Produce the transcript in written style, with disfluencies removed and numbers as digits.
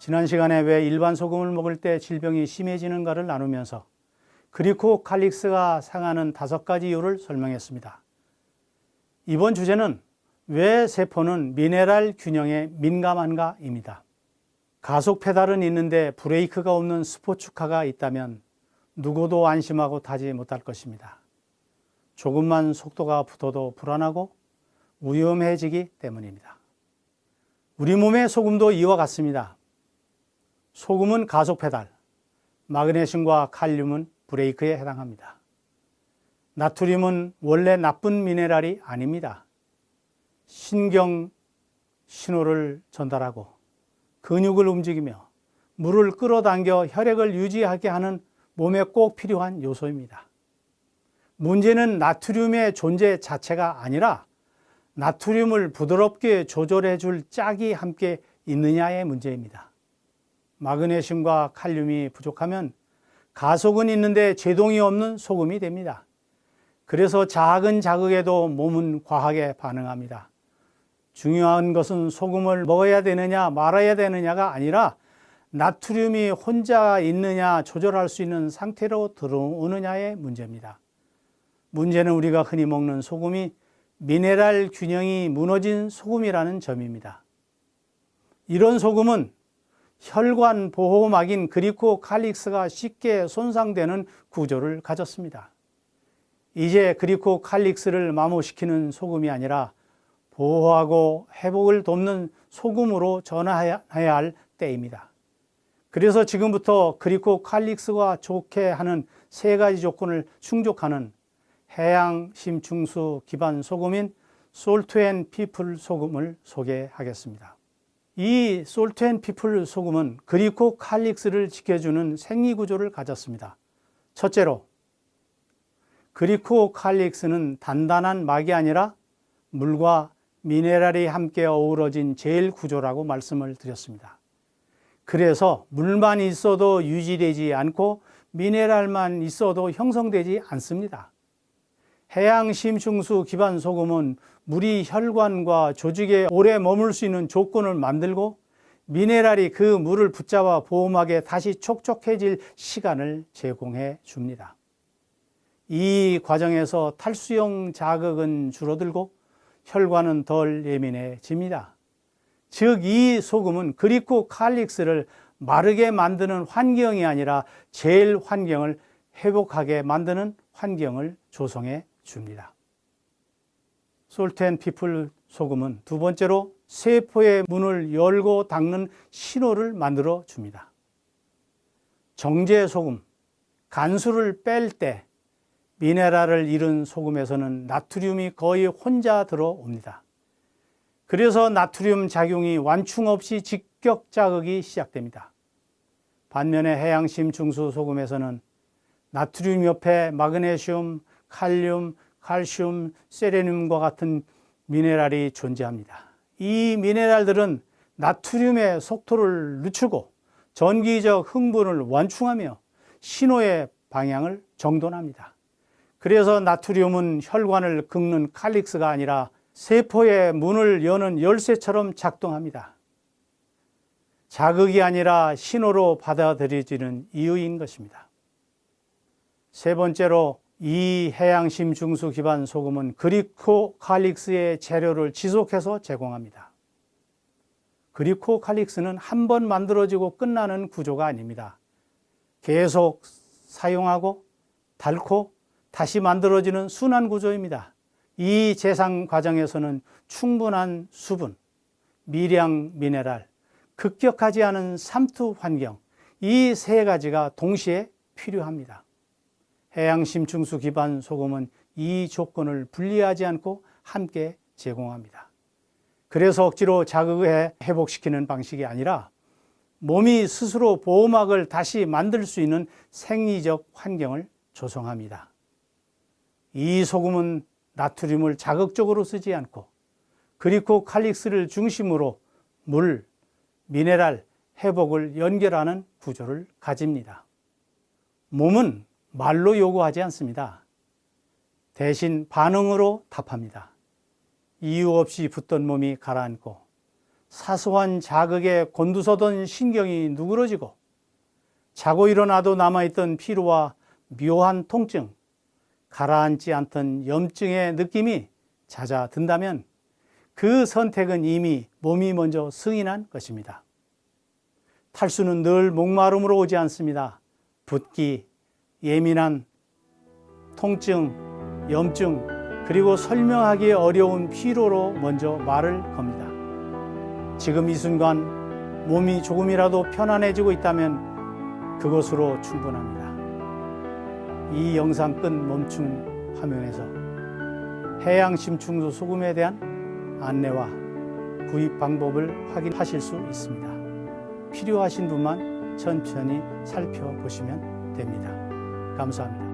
지난 시간에 왜 일반 소금을 먹을 때 질병이 심해지는가를 나누면서 그리코칼릭스가 상하는 5가지 이유를 설명했습니다. 이번 주제는 왜 세포는 미네랄 균형에 민감한가입니다. 가속 페달은 있는데 브레이크가 없는 스포츠카가 있다면 누구도 안심하고 타지 못할 것입니다. 조금만 속도가 붙어도 불안하고 위험해지기 때문입니다. 우리 몸의 소금도 이와 같습니다. 소금은 가속 페달, 마그네슘과 칼륨은 브레이크에 해당합니다. 나트륨은 원래 나쁜 미네랄이 아닙니다. 신경 신호를 전달하고 근육을 움직이며 물을 끌어당겨 혈액을 유지하게 하는 몸에 꼭 필요한 요소입니다. 문제는 나트륨의 존재 자체가 아니라 나트륨을 부드럽게 조절해 줄 짝이 함께 있느냐의 문제입니다. 마그네슘과 칼륨이 부족하면 가속은 있는데 제동이 없는 소금이 됩니다. 그래서 작은 자극에도 몸은 과하게 반응합니다. 중요한 것은 소금을 먹어야 되느냐 말아야 되느냐가 아니라 나트륨이 혼자 있느냐 조절할 수 있는 상태로 들어오느냐의 문제입니다. 문제는 우리가 흔히 먹는 소금이 미네랄 균형이 무너진 소금이라는 점입니다. 이런 소금은 혈관 보호막인 그리코칼릭스가 쉽게 손상되는 구조를 가졌습니다. 이제 그리코칼릭스를 마모시키는 소금이 아니라 보호하고 회복을 돕는 소금으로 전환해야 할 때입니다. 그래서 지금부터 그리코칼릭스가 좋게 하는 3가지 조건을 충족하는 해양 심층수 기반 소금인 솔트앤피플 소금을 소개하겠습니다. 이 솔트앤피플 소금은 그리코칼릭스를 지켜주는 생리구조를 가졌습니다. 첫째로, 그리코칼릭스는 단단한 막이 아니라 물과 미네랄이 함께 어우러진 젤 구조라고 말씀을 드렸습니다. 그래서 물만 있어도 유지되지 않고 미네랄만 있어도 형성되지 않습니다. 해양 심층수 기반 소금은 물이 혈관과 조직에 오래 머물 수 있는 조건을 만들고 미네랄이 그 물을 붙잡아 보호막에 다시 촉촉해질 시간을 제공해 줍니다. 이 과정에서 탈수용 자극은 줄어들고 혈관은 덜 예민해집니다. 즉, 이 소금은 그리코칼릭스를 마르게 만드는 환경이 아니라 젤 환경을 회복하게 만드는 환경을 조성해 줍니다. 솔트앤피플 소금은 두 번째로 세포의 문을 열고 닫는 신호를 만들어 줍니다. 정제 소금, 간수를 뺄 때 미네랄을 잃은 소금에서는 나트륨이 거의 혼자 들어옵니다. 그래서 나트륨 작용이 완충 없이 직격 자극이 시작됩니다. 반면에 해양 심층수 소금에서는 나트륨 옆에 마그네슘, 칼륨, 칼슘, 세레늄과 같은 미네랄이 존재합니다. 이 미네랄들은 나트륨의 속도를 늦추고 전기적 흥분을 완충하며 신호의 방향을 정돈합니다. 그래서 나트륨은 혈관을 긁는 칼릭스가 아니라 세포의 문을 여는 열쇠처럼 작동합니다. 자극이 아니라 신호로 받아들여지는 이유인 것입니다. 세 번째로, 이 해양 심층수 기반 소금은 그리코칼릭스의 재료를 지속해서 제공합니다. 그리코칼릭스는 한 번 만들어지고 끝나는 구조가 아닙니다. 계속 사용하고 닳고 다시 만들어지는 순환 구조입니다. 이 재상 과정에서는 충분한 수분, 미량 미네랄, 급격하지 않은 삼투 환경, 이 3가지가 동시에 필요합니다. 해양 심층수 기반 소금은 이 조건을 분리하지 않고 함께 제공합니다. 그래서 억지로 자극해 회복시키는 방식이 아니라 몸이 스스로 보호막을 다시 만들 수 있는 생리적 환경을 조성합니다. 이 소금은 나트륨을 자극적으로 쓰지 않고 그리코칼릭스를 중심으로 물, 미네랄, 회복을 연결하는 구조를 가집니다. 몸은 말로 요구하지 않습니다. 대신 반응으로 답합니다. 이유 없이 붙던 몸이 가라앉고 사소한 자극에 곤두서던 신경이 누그러지고 자고 일어나도 남아있던 피로와 묘한 통증, 가라앉지 않던 염증의 느낌이 잦아든다면 그 선택은 이미 몸이 먼저 승인한 것입니다. 탈수는 늘 목마름으로 오지 않습니다. 붓기, 예민한 통증, 염증, 그리고 설명하기 어려운 피로로 먼저 말을 겁니다. 지금 이 순간 몸이 조금이라도 편안해지고 있다면 그것으로 충분합니다. 이 영상 끝 멈춤 화면에서 해양 심층수 소금에 대한 안내와 구입 방법을 확인하실 수 있습니다. 필요하신 분만 천천히 살펴보시면 됩니다. 감사합니다.